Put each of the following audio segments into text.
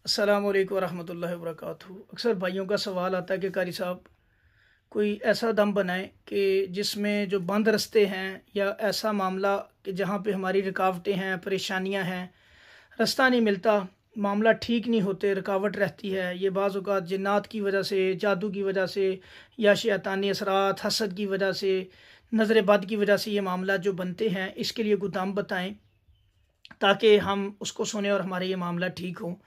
अस्सलामु अलैकुम वरहमतुल्लाहि वबरकातुहू। अक्सर भाइयों का सवाल आता है कि कारी साहब कोई ऐसा दम बनाएं कि जिसमें जो बंद रास्ते हैं या ऐसा मामला कि जहाँ पे हमारी रुकावटें हैं, परेशानियाँ हैं, रास्ता नहीं मिलता, मामला ठीक नहीं होते, रुकावट रहती है। ये बाज़ औक़ात जिन्नात की वजह से, जादू की वजह से या शैतानी असरात, हसद की वजह से, नज़र बद की वजह से ये मामला जो बनते हैं, इसके लिए कोई दम बताएं ताकि हम उसको सुने और हमारा ये मामला ठीक हो।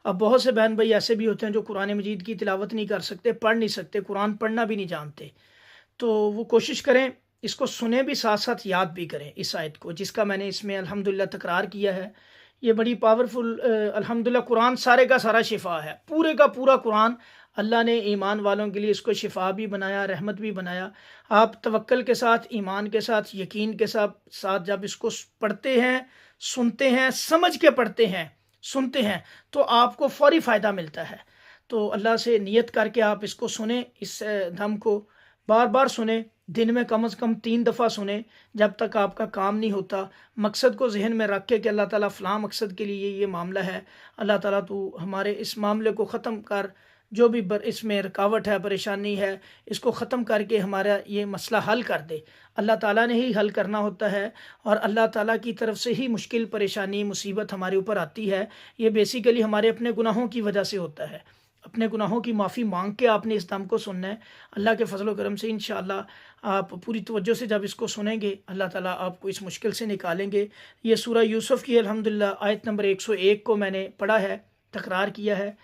अब बहुत से बहन भाई ऐसे भी होते हैं जो कुरान मजीद की तिलावत नहीं कर सकते, पढ़ नहीं सकते, कुरान पढ़ना भी नहीं जानते। तो वो कोशिश करें, इसको सुने भी, साथ साथ याद भी करें इस आयत को, जिसका मैंने इसमें अल्हम्दुलिल्लाह तकरार किया है। ये बड़ी पावरफुल अल्हम्दुलिल्लाह कुरान सारे का सारा शिफा है, पूरे का पूरा कुरान अल्लाह ने ईमान वालों के लिए इसको शिफा भी बनाया, रहमत भी बनाया। आप तवक्ल के साथ, ईमान के साथ, यकीन के साथ साथ जब इसको पढ़ते हैं, सुनते हैं, समझ के पढ़ते हैं, सुनते हैं, तो आपको फौरी फ़ायदा मिलता है। तो अल्लाह से नियत करके आप इसको सुने, इस दम को बार बार सुने, दिन में कम से कम 3 दफ़ा सुने, जब तक आपका काम नहीं होता। मकसद को जहन में रख के कि अल्लाह ताला फ़लाँ मकसद के लिए ये मामला है, अल्लाह ताला तू हमारे इस मामले को ख़त्म कर, जो भी इसमें रुकावट है, परेशानी है, इसको ख़त्म करके हमारा ये मसला हल कर दे। अल्लाह ताला ने ही हल करना होता है और अल्लाह ताला की तरफ से ही मुश्किल, परेशानी, मुसीबत हमारे ऊपर आती है। ये बेसिकली हमारे अपने गुनाहों की वजह से होता है। अपने गुनाहों की माफ़ी मांग के आपने इस दम को सुनना है। अल्लाह के फ़ज़ल व करम से इंशाअल्लाह आप पूरी तवज्जो से जब इसको सुनेंगे, अल्लाह ताला आपको इस मुश्किल से निकालेंगे। ये सूरह यूसुफ़ की अल्हम्दुलिल्लाह आयत नंबर 101 को मैंने पढ़ा है, तकरार किया है।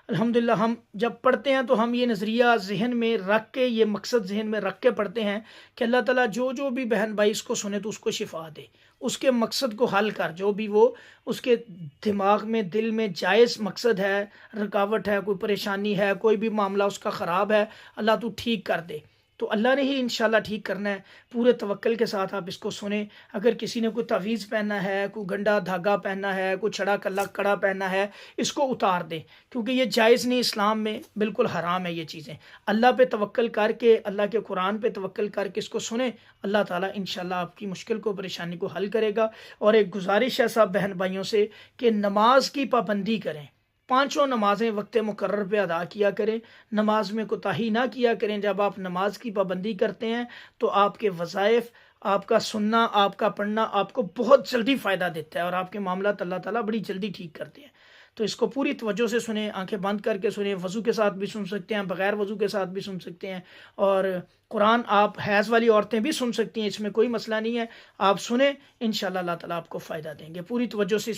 अल्हम्दुलिल्लाह हम जब पढ़ते हैं तो हम ये नज़रिया ज़हन में रख के, ये मकसद ज़हन में रख के पढ़ते हैं कि अल्लाह ताला जो जो भी बहन भाई इसको सुने तो उसको शिफा दे, उसके मकसद को हल कर, जो भी वो उसके दिमाग में, दिल में जायज़ मकसद है, रुकावट है, कोई परेशानी है, कोई भी मामला उसका ख़राब है, अल्लाह तू ठीक कर दे। तो अल्लाह ने ही इंशाल्लाह ठीक करना है। पूरे तवक्ल के साथ आप इसको सुने। अगर किसी ने कोई तावीज़ पहनना है, कोई गंडा धागा पहनना है, कोई छड़ा कल्ला कड़ा पहनना है, इसको उतार दें, क्योंकि ये जायज़ नहीं, इस्लाम में बिल्कुल हराम है ये चीज़ें। अल्लाह पे तवक्ल करके, अल्लाह के कुरान पे तवक्ल करके इसको सुने, अल्लाह ताला इंशाल्लाह आपकी मुश्किल को, परेशानी को हल करेगा। और एक गुजारिश है सब बहन भाइयों से कि नमाज की पाबंदी करें, पांचों नमाजें वक्त मुकर्रर पे अदा किया करें, नमाज में कोताही ना किया करें। जब आप नमाज की पाबंदी करते हैं तो आपके वज़ाइफ, आपका सुनना, आपका पढ़ना आपको बहुत जल्दी फ़ायदा देता है और आपके मामला अल्लाह ताला बड़ी जल्दी ठीक करते हैं। तो इसको पूरी तवज्जो से सुने, आंखें बंद करके सुने, वज़ू के साथ भी सुन सकते हैं, बग़ैर वज़ू के साथ भी सुन सकते हैं। और कुरान आप हैज़ वाली औरतें भी सुन सकती हैं, इसमें कोई मसला नहीं है। आप सुने, इंशाअल्लाह अल्लाह ताला आपको फ़ायदा देंगे। पूरी तवज्जो से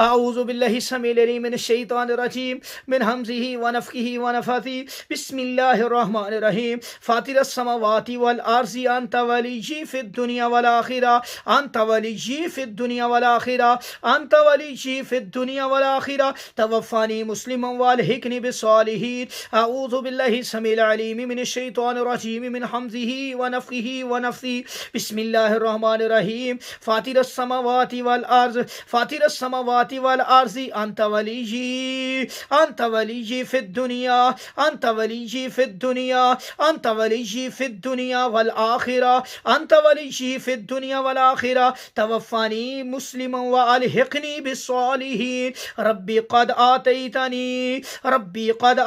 अऊज़ु बिल्लाहि समील अलीम मिनश शैतानिर रजीम मिन हमज़िही व नफ़्ख़िही व नफ़्ख़िही बिस्मिल्लाहिर रहमानिर रहीम फ़ातिरस समावाति वल अर्ज़ि अंत वलिय्यी फ़िद दुनिया वल आखिरह अंत वलिय्यी फ़िद दुनिया वल आखिरह अंत वलिय्यी फ़िद दुनिया वल आखिरह तवफ़्फ़नी मुस्लिमन व अल्हिक़नी बिस्सालिहीन अऊज़ु बिल्लाहि समील अलीम मिनश शैतानिर रजीम मिन हमज़िही व नफ़्ख़िही व नफ़्ख़िही बिस्मिल्लाहिर रहमानिर रहीम फ़ातिरस समावाति वल अर्ज़ फ़ातिरस समावाति वल अर्ज़ि अंत वलिय्यी फ़िद दुनिया अंत वलिय्यी फ़िद दुनिया अंत वलिय्यी फ़िद दुनिया वल आखिरह अंत वलिय्यी फ़िद दुनिया वल आखिरह तवफ़्फ़नी मुस्लिमन व अल्हिक़नी बिस्सालिहीन रब्बी क़द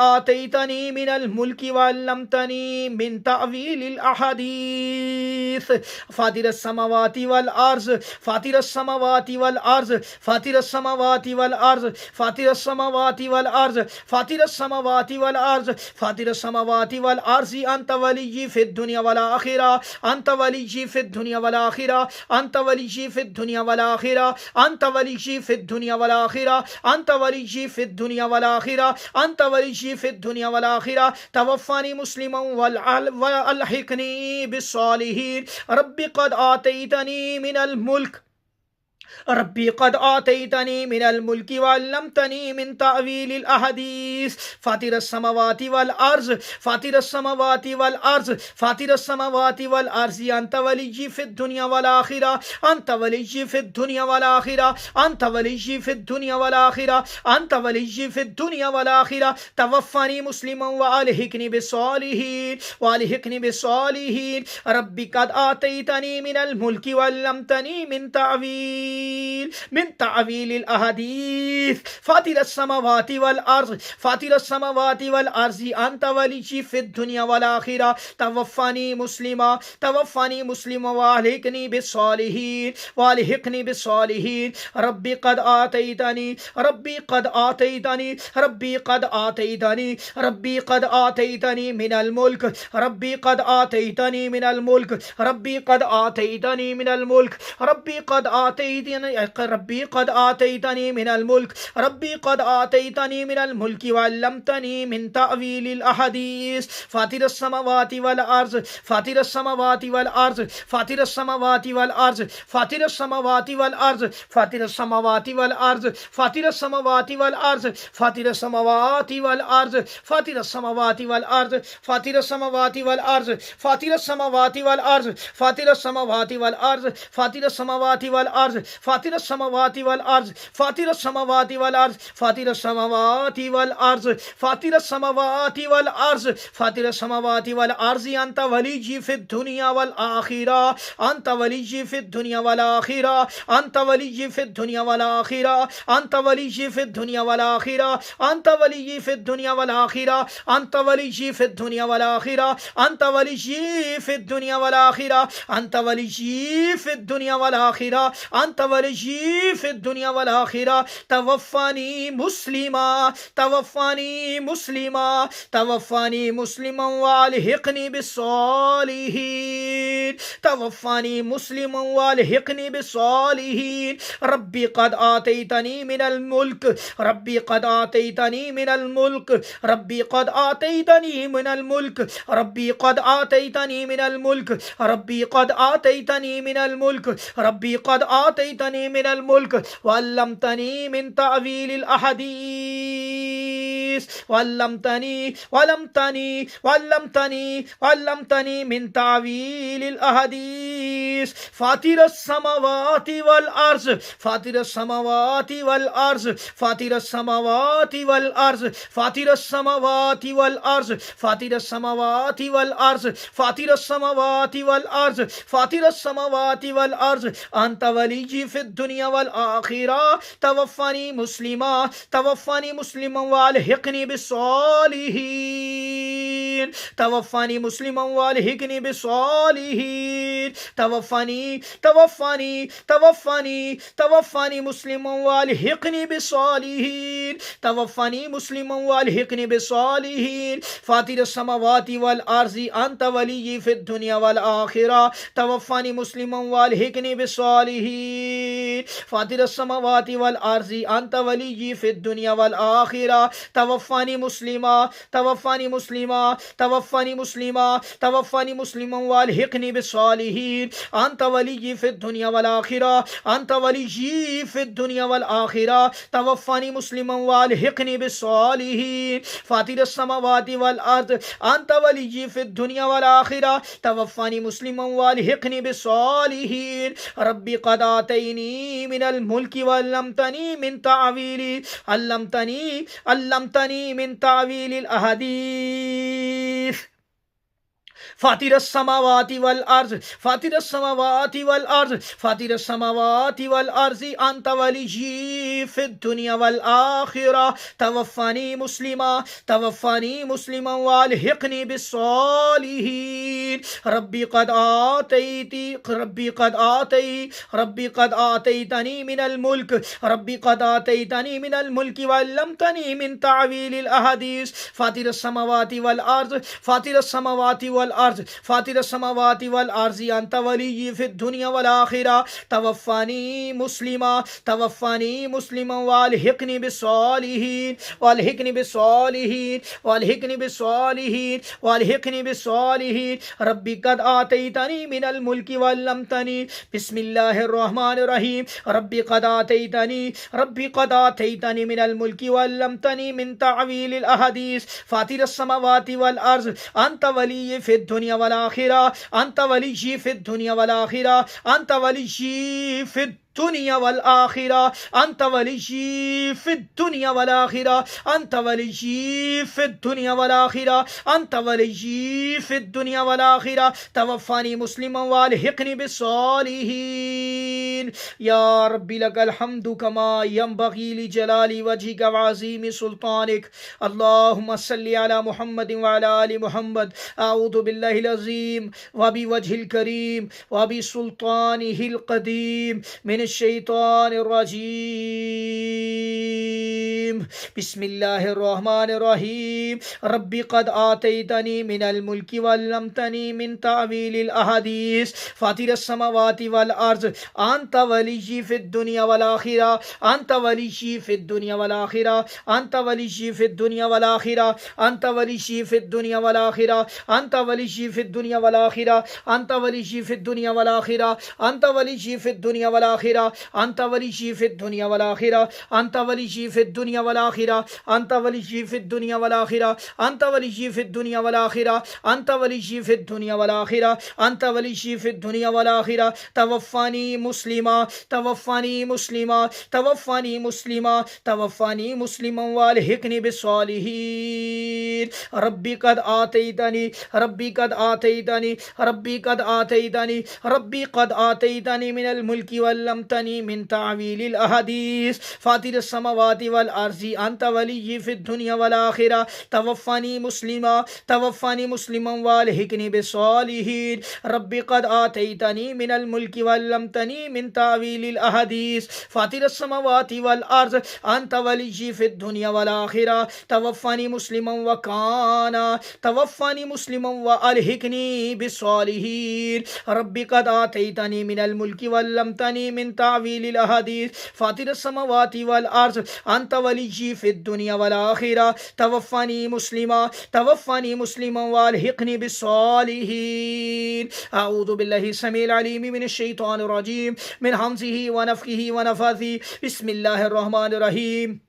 आतैतनी मिनल मुल्कि व अल्लमतनी मिन तअवीलिल अहादीस फ़ातिरस समावाति वल अर्ज़ फ़ातिरस समावाति वल अर्ज़ फ़ातिरस समावाति वल अर्ज़ फ़ातिरस समावाति वल अर्ज़ फ़ातिरस समावाति वल अर्ज़ फ़ातिरस समावाति वल अर्ज़ि अंत वलिय्यी फ़िद दुनिया वल आखिरह अंत वलिय्यी फ़िद दुनिया वल आखिरह अंत वलिय्यी फ़िद दुनिया वल आखिरह अंत वलिय्यी फ़िद दुनिया वल आखिरह अंत वलिय्यी फ़िद दुनिया वल आखिरह अंत वलिय्यी फ़िद दुनिया वल आखिरह तवफ़्फ़नी मुस्लिमन व अल्हिक़नी बिस्सालिहीन रब्बी क़द आतैतनी मिनल मुल्क रब्बी क़द आतैतनी मिनल मुल्कि व अल्लमतनी मिन तअवीलिल अहादीस फ़ातिरस समावाति वल अर्ज़ फ़ातिरस समावाति वल अर्ज़ फ़ातिरस समावाति वल अर्ज़ि अंत वलिय्यी फ़िद दुनिया वल आखिरह अंत वलिय्यी फ़िद दुनिया वल आखिरह अंत वलिय्यी फ़िद दुनिया वल आखिरह अंत वलिय्यी फ़िद दुनिया वल आखिरह तवफ़्फ़नी मुस्लिमन व अल्हिक़नी बिस्सालिहीन रब्बी क़द आतैतनी मिनल मुल्कि व अल्लमतनी मिन तअवील मिन तावीलिल अहादीस फातिरस समावाति वल अर्ज़ फातिरस समावाति वल अर्ज़ी अंत वली फिद दुनिया वल आखिरा तवफ़्फ़नी मुस्लिमा वालिकनी बिस्सालिहीन वालिहिकनी बिस्सालिहीन रब्बी क़द आतैतनी मिनल मुल्क रब्बी क़द आतैतनी मिनल मुल्क रब्बी क़द आतैतनी मिनल मुल्क रब्बी क़द आतैतनी मिनल मुल्क रब्बी क़द आतैतनी मिनल मुल्क वअल्लमतनी मिन तावीलिल अहादीस फातिरस समावाति वल अर्ज़ फातिरस समावाति वल अर्ज़ फातिरस समावाति वल अर्ज़ फातिरस समावाति वल अर्ज़ फातिरस समावाति वल अर्ज़ फातिरस समावाति वल अर्ज़ फातिरस समावाति वल अर्ज़ फातिरस समावाति वल अर्ज़ फातिरस समावाति वल अर्ज़ फातिरस समावाति वल अर्ज़ फातिरस समावाति वल अर्ज़ फातिरस समावाति वल अर्ज़ फातिरस समावाति वल अर्ज़ फातिरस समावाति वल अर्ज़ फातिरस समावाति वल अर्ज़ फातिरस समावाति वल अर्ज़ फातिरस समावाति वल अर्ज़ अंत वलीजी फिद दुनिया वल आखिरा अंत वलीजी फिद दुनिया वल आखिरा अंत वलीजी फिद दुनिया वल आखिरा अंत वलीजी फिद दुनिया वल आखिरा अंत वलीजी फिद दुनिया वल आखिरा अंत वलीजी फिद दुनिया वल आखिरा अंत वलीजी फिद दुनिया वल आखिरा अंत वलीजी फिद दुनिया वल आखिरा अंत वलीजी फिद दुनिया वल आखिरा तवफ़्फ़नी मुस्लिमा वालिहिकनी बिस्सालिहीन तवफ़्फ़नी मुस्लिमा वालिहिकनी बिस्सालिहीन रब्बी क़द आतैतनी मिनल मुल्क रब्बी क़द आतैतनी मिनल मुल्क रब्बी क़द आतैतनी मिनल मुल्क रब्बी क़द आतैतनी मिनल मुल्क रब्बी क़द आतैतनी मिनल मुल्क रब्बी क़द आतैतनी मिनल मुल्क वअल्लमतनी मिन तावीलिल अहादीस वल्लमतनी मिन तावीलिल अहादीस फातिरस समावाति वल अर्ज़ फातिरस समावाति वल अर्ज़ फातिरस समावाति वल अर्ज़ फातिरस समावाति वल अर्ज़ फातिरस समावाति वल अर्ज़ फातिरस समावाति वल अर्ज़ फातिरस समावाति वल अर्ज़ अंत वलीजी फिद दुनिया वल आखिरा तवफ़्फ़नी मुस्लिमा वालिहिकनी बिस्सालिहीन तवफ़्फ़नी मुस्लिमा वालिहिकनी बिस्सालिहीन तवफ़्फ़नी मुस्लिमा वालिहिकनी बिस्सालिहीन तवफ़्फ़नी मुस्लिमा वालिहिकनी बिस्सालिहीन फातिरस समावाति वल अर्ज़ी अंत वलीजी फिद दुनिया वल आखिरा तवफ़्फ़नी मुस्लिमा वालिहिकनी बिस्सालिहीन फातिरस समावाति वल अर्ज़ी अंत वलीजी फिद दुनिया वल आखिरा तवफ़्फ़नी मुस्लिमा वालिहिकनी बिस्सालिहीन अंत वलीजी फिद दुनिया वल आखिरा अंत वलीजी फिद दुनिया वल आखिरा तवफ़्फ़नी मुस्लिमा वालिहिकनी बिस्सालिहीन फातिरस समावाति वल अर्ज़ अंत वलीजी फिद दुनिया वल आखिरा तवफ़्फ़नी मुस्लिमा वालिहिकनी बिस्सालिहीन रब्बी क़द आतैनी मिनल मुल्की वअल्लमतनी मिन तावीलिल अहादीस फातिरस समावाति वल अर्ज़ फातिरस समावाति वल अर्ज़ फातिरस समावाति वल अर्ज़ी अंत वलीजी फिद दुनिया वल आखिरा तवफ़्फ़नी मुस्लिमा वालिहिकनी बिस्सालिहीन रब्बी क़द आतैतनी मिनल मुल्क रब्बी क़द आतैतनी मिनल मुल्क वअल्लमतनी मिन तावीलिल अहादीस फातिरस समावाति वल अर्ज़ फातिरस समावाति वल अर्ज़ फातिरस समावाति वल अर्ज़ी अंत वलीजी फिद दुनिया वल आखिरा तवफ़्फ़नी मुस्लिमा वालिहिकनी बिस्सालिहीन रब्बी क़द आतैतनी मिनल मुल्क वअल्लमतनी बिस्मिल्लाहिर रहमानिर रहीम रब्बी क़द आतैतनी मिनल मुल्क वअल्लमतनी मिन तावीलिल अहादीस फातिरस समावाति वल अर्ज़ अंत वलीजी फिद दुनिया वल आखिरा अंत वलीजी फिद दुनिया वल आखिरा अंत वलीजी फिद दुनिया वल आखिरा, अंत वलिय्यी फिद दुनिया वल आखिरा, अंत वलिय्यी फिद दुनिया वल आखिरा, अंत वलिय्यी फिद दुनिया वल आखिरा, तवफ़्फ़नी मुस्लिमन वअल्हिक़नी बिस्सालिहीन। या रब्बी लकल हम्दु कमा यंबग़ी लिजलाली वजहिक व अज़ीमि सुल्तानिक। अल्लाहुम्मा सल्लि अला मुहम्मदिन व अला आलि मुहम्मद। अऊज़ु बिल्लाहिल अज़ीम व बिवजहिल करीम व बिसुल्तानिहिल क़दीम मिनश शैतानिर रजीम। बिस्मिल्लाहिर रहमानिर रहीम। रब्बी क़द आतैतनी मिनल मुल्कि व अल्लमतनी मिन तावीलिल अहादीस फातिरस समावाति वल अर्ज़ अंत वलिय्यी फिद दुनिया वल आखिरा, अंत वलिय्यी फिद दुनिया वल आखिरा, अंत वलिय्यी फिद दुनिया वल आखिरा, अंत वलिय्यी फिद दुनिया वल आखिरा, अंत वलिय्यी फिद दुनिया वल आखिरा, अंत वलिय्यी फिद दुनिया वल आखिरा, अंत वलिय्यी फिद दुनिया वल आखिरा, अंत वलिय्यी फिद दुनिया वल आखिरा, अंत वलिय्यी फिद दुनिया वल आखिरा, अंत वलिय्यी फिद दुनिया वल आखिरा, अंत वलिय्यी फिद दुनिया वल आखिरा, अंत वलिय्यी फिद दुनिया वल आखिरा, अंत वलिय्यी फिद दुनिया वल आखिरा, तवफ़्फ़नी मुस्लिमा, तवफ़्फ़नी मुस्लिमा, तवफ़्फ़नी मुस्लिमा, तवफ़्फ़नी मुस्लिमन वअल्हिक़नी बिस्सालिहीन। रब्बी क़द आतैतनी, रब्बी क़द आतैतनी, रब्बी क़द आतैतनी, रब्बी क़द आतैतनी मिनल मुल्कि वअल्लमतनी मिन तावीलिल अहादीस फातिरस समावाति वल अर्ज़ि अंत वलिय्यी फिद दुनिया वल आखिरा, तवफ़्फ़नी मुस्लिमा, तवफ़्फ़नी मुस्लिमन वअल्हिक़नी बिस्सालिहीन। रब्बी क़द आतैतनी मिनल मुल्कि वअल्लमतनी मिन तावीलिल अहादीस फातिरस समावाति वल अर्ज़ अंत वलिय्यी फिद दुनिया वल आखिरा, तवफ़्फ़नी मुस्लिमन व काना, तवफ़्फ़नी मुस्लिमन वअल्हिक़नी बिस्सालिहीन। रब्बी क़द आतैतनी मिनल मुल्कि वअल्लमतनी मिन तावीलिल अहादीस फातिरस समावाति वल अर्ज़ अंत वलिय्यी फिद दुनिया वल आखिरा, तवफ़्फ़नी मुस्लिमा, तवफ़्फ़नी मुस्लिमन वअल्हिक़नी बिस्सालिहीन। अऊज़ु बिल्लाहि समीइल अलीम मिनश शैतानिर रजीम मिन हम्ज़िही व नफ़्ख़िही व नफ़्ख़िही। बिस्मिल्लाहिर रहमानिर रहीम।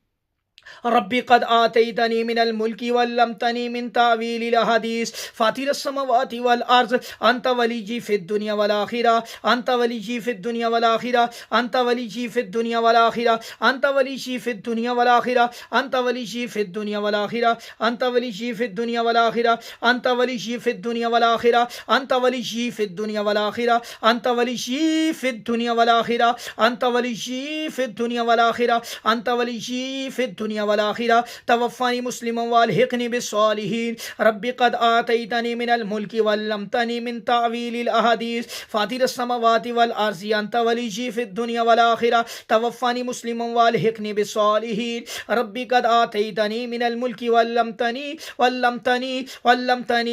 रब्बी क़द आतैतनी मिनल मुल्कि वअल्लमतनी मिन तावीलिल अहादीस फातिरस समावाति वल अर्ज़ अंत वलिय्यी फिद दुनिया वल आखिरा, अंत वलिय्यी फिद दुनिया वल आखिरा, अंत वलिय्यी फिद दुनिया वल आखिरा, अंत वलिय्यी फिद दुनिया वल आखिरा, अंत वलिय्यी फिद दुनिया वल आखिरा, अंत वलिय्यी फिद दुनिया वल आखिरा, अंत वलिय्यी फिद दुनिया वल आखिरा, अंत वलिय्यी फिद दुनिया वल आखिरा, अंत वलिय्यी फिद दुनिया वल आखिरा, अंत वलिय्यी फिद दुनिया वल आखिरा, अंत वलिय्यी फिद दुनिया वल आखिरा, तवफ़्फ़नी मुस्लिमन वअल्हिक़नी बिस्सालिहीन। रब्बी क़द आतैतनी मिनल मुल्कि वअल्लमतनी मिन तावीलिल अहादीस फातिरस समावाति वल अर्ज़ि अंत वलिय्यी फिद दुनिया वल आखिरा, तवफ़्फ़नी मुस्लिमन वअल्हिक़नी बिस्सालिहीन। रब्बी क़द आतैतनी मिनल मुल्कि वअल्लमतनी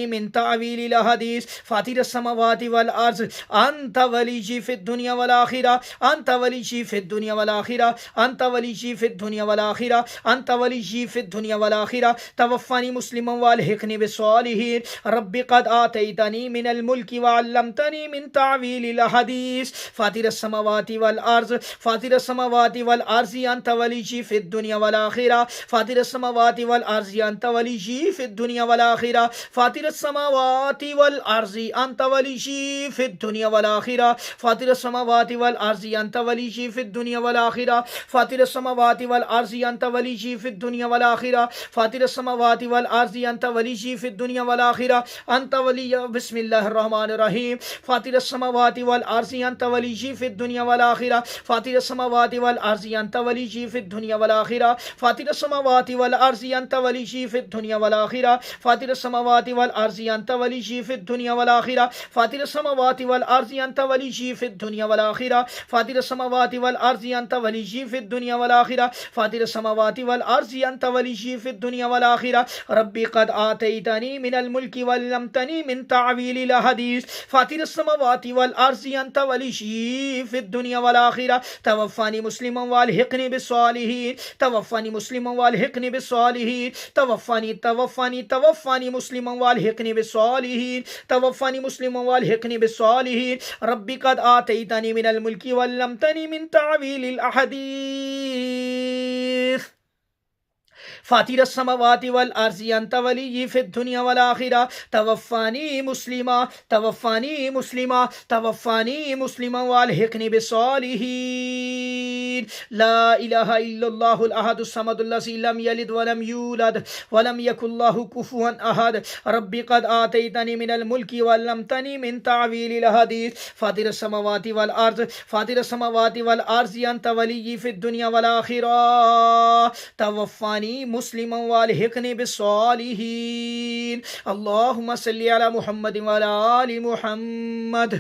मिन तावीलिल अहादीस फातिरस समावाति वल अर्ज़ अंत वलिय्यी फिद दुनिया वल आखिरा, अंत वलिय्यी फिद दुनिया वल आखिरा, अंत वलिय्यी फिद दुनिया वल आखिरा, अंत वलिय्यी फिद दुनिया वल आखिरा, तवफ़्फ़नी मुस्लिमन वअल्हिक़नी बिस्सालिहीन। रब्बी क़द आतैतनी मिनल मुल्कि वअल्लमतनी मिन तावीलिल अहादीस फातिरस समावाति वल अर्ज़, फातिरस समावाति वल अर्ज़ि अंत वलिय्यी फिद दुनिया वल आखिरा, फातिरस समावाति वल अर्ज़ि अंत वलिय्यी फिद दुनिया वल आखिरा, फातिरस समावाति वल अर्ज़ि अंत वलिय्यी फिद दुनिया वल आखिरा, फातिरस समावाति वल अर्ज़ि अंत वलिय्यी फिद दुनिया वल आखिरा, फातिरस समावाति वल अर्ज़ि अंत वलिय्यी फिद दुनिया वल आखिरा, फातिरस समावाति वल अर्ज़ि अंत वलिय्यी फिद दुनिया वल आखिरा, अंत वलिय्यी बिस्मिल्लाहिर रहमानिर रहीम। फातिरस समावाति वल अर्ज़ि अंत वलिय्यी फिद दुनिया वल आखिरा, फातिरस समावाति वल अर्ज़ि अंत वलिय्यी फिद दुनिया वल आखिरा, फातिरस समावाति वल अर्ज़ि अंत वलिय्यी फिद दुनिया वल आखिरा, फातिरस समावाति वल अर्ज़ि अंत वलिय्यी फिद दुनिया वल आखिरा, फातिरस समावाति वल अर्ज़ि अंत वलिय्यी फिद दुनिया वल आखिरा, फातिरस समावाति वल अर्ज़ि अंत वलिय्यी फिद दुनिया वल आखिरा, फातिरस समावाति वल अर्ज़ि अंत वलिय्यी फिद दुनिया वल आखिरा। रब्बी क़द आतैतनी मिनल मुल्कि वअल्लमतनी मिन तावीलिल अहादीस फातिरस समावाति वल अर्ज़ि अंत वलिय्यी फिद दुनिया वल आखिरा, तवफ़्फ़नी मुस्लिमन वअल्हिक़नी बिस्सालिहीन, तवफ़्फ़नी मुस्लिमन वअल्हिक़नी बिस्सालिहीन, तवफ़्फ़नी मुस्लिमन वअल्हिक़नी बिस्सालिहीन, तवफ़्फ़नी मुस्लिमन वअल्हिक़नी बिस्सालिहीन। रब्बी क़द आतैतनी मिनल मुल्कि वअल्लमतनी मिन तावीलिल अहादीस फातिर अस्समावाति वल अर्ज़ि अंत वली फ़िद दुनिया वल आखिरा तवफ़्फ़ानी मुस्लिमा तवफ़्फ़ानी मुस्लिमा तवफ़्फ़ानी मुस्लिमा वअल्हिक़नी बिस्सालिहीन ला इलाहा इल्लल्लाहुल अहदुस समदुल लज़ी लम यलिद वलम यूलद वलम यकुल लहु कुफुवन अहद रब्बी क़द आतैतनी मिनल मुल्कि वअल्लमतनी मिन तावीलिल हदीस फातिर अस्समावाति वल अर्ज़ फातिर अस्समावाति वल अर्ज़ि अंत वली फ़िद दुनिया वल आखिरा तवफ़्फ़ानी मुस्लिमा वअल्हिक़नी बिस्सालिहीन अल्लाहुम्मा सल्लि अला मुहम्मद व अला आलि मुहम्मद।